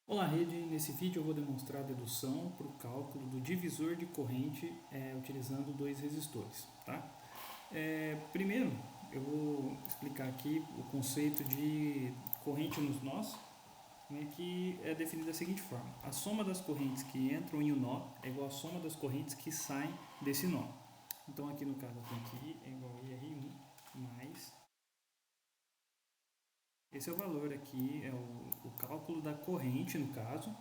Olá, rede! Nesse vídeo eu vou demonstrar a dedução para o cálculo do divisor de corrente utilizando dois resistores. Tá? Primeiro, eu vou explicar aqui o conceito de corrente nos nós, que é definido da seguinte forma: a soma das correntes que entram em um nó é igual à soma das correntes que saem desse nó. Então aqui no caso eu tenho que I é igual a IR1 mais... Esse é o valor aqui, é o cálculo da corrente no caso,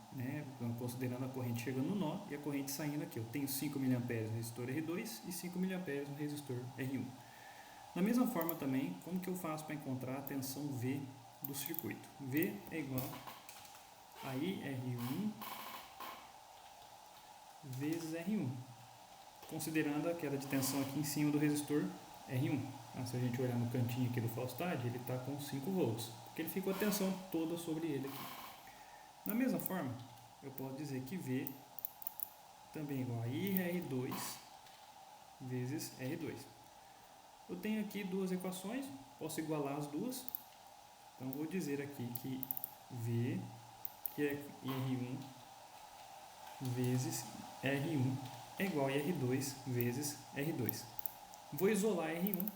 considerando a corrente chegando no nó e a corrente saindo aqui. Eu tenho 5 mA no resistor R2 e 5 mA no resistor R1. Da mesma forma também, como que eu faço para encontrar a tensão V do circuito? V é igual a IR1 vezes R1, considerando a queda de tensão aqui em cima do resistor R1. Se a gente olhar no cantinho aqui do falsidade, ele está com 5 volts, porque ele ficou a tensão toda sobre ele aqui. Da mesma forma, eu posso dizer que V também é igual a IR2 vezes R2. Eu tenho aqui duas equações, posso igualar as duas. Então, vou dizer aqui que V, que é IR1 vezes R1, é igual a IR2 vezes R2. Vou isolar R1.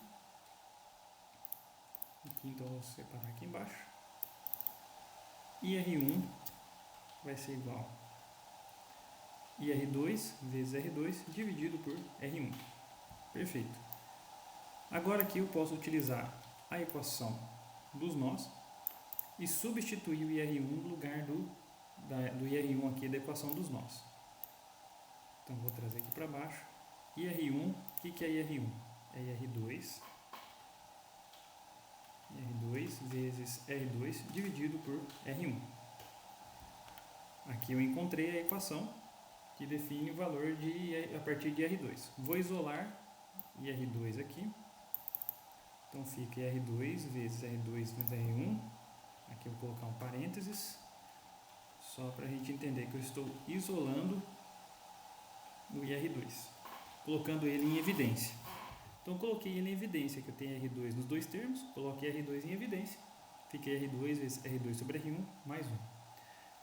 Aqui, então, vou separar aqui embaixo. IR1 vai ser igual a IR2 vezes R2 dividido por R1. Perfeito. Agora aqui eu posso utilizar a equação dos nós e substituir o IR1 no lugar do IR1 aqui da equação dos nós. Então vou trazer aqui para baixo. IR1, o que é IR1? É IR2 vezes R2 dividido por R1. Aqui eu encontrei a equação que define o valor a partir de R2. Vou isolar IR2 aqui. Então fica R2 vezes R2 vezes R1. Aqui eu vou colocar um parênteses, só para a gente entender que eu estou isolando o IR2, colocando ele em evidência. Então coloquei ele em evidência, que eu tenho R2 nos dois termos, coloquei R2 em evidência, fiquei R2 vezes R2 sobre R1 mais 1.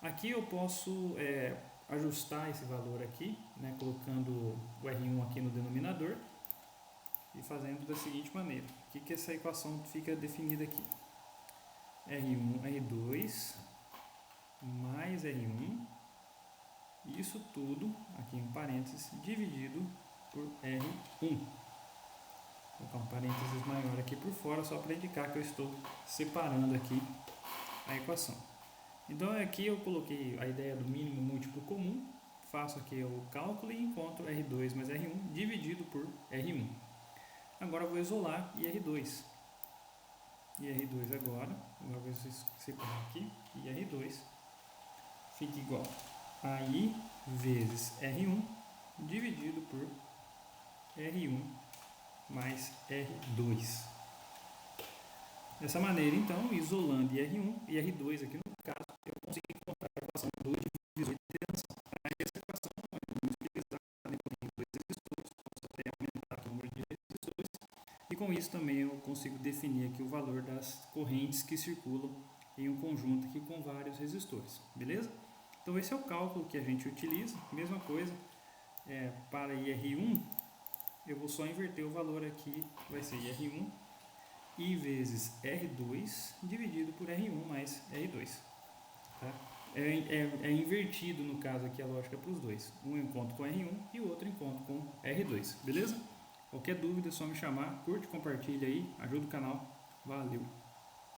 Aqui eu posso ajustar esse valor aqui, colocando o R1 aqui no denominador e fazendo da seguinte maneira. O que essa equação fica definida aqui? R1, R2 mais R1, isso tudo, aqui em parênteses, dividido por R1. Vou colocar um parênteses maior aqui por fora, só para indicar que eu estou separando aqui a equação. Então aqui eu coloquei a ideia do mínimo múltiplo comum, faço aqui o cálculo e encontro R2 mais R1 dividido por R1. Agora eu vou isolar IR2. IR2 agora vou separar aqui, IR2 fica igual a I vezes R1 dividido por R1 mais R2. Dessa maneira, então, isolando IR1 e R2 aqui no caso, eu consigo encontrar a equação do divisor de tensão. Essa equação é muito utilizada em dois resistores, posso até aumentar o número de resistores, e com isso também eu consigo definir aqui o valor das correntes que circulam em um conjunto aqui com vários resistores, beleza? Então esse é o cálculo que a gente utiliza. Mesma coisa para IR1, eu vou só inverter o valor aqui, vai ser IR1 I vezes R2 dividido por R1 mais R2. Tá? É invertido no caso aqui a lógica para os dois. Um eu encontro com R1 e o outro eu encontro com R2, beleza? Qualquer dúvida é só me chamar, curte, compartilha aí, ajuda o canal. Valeu!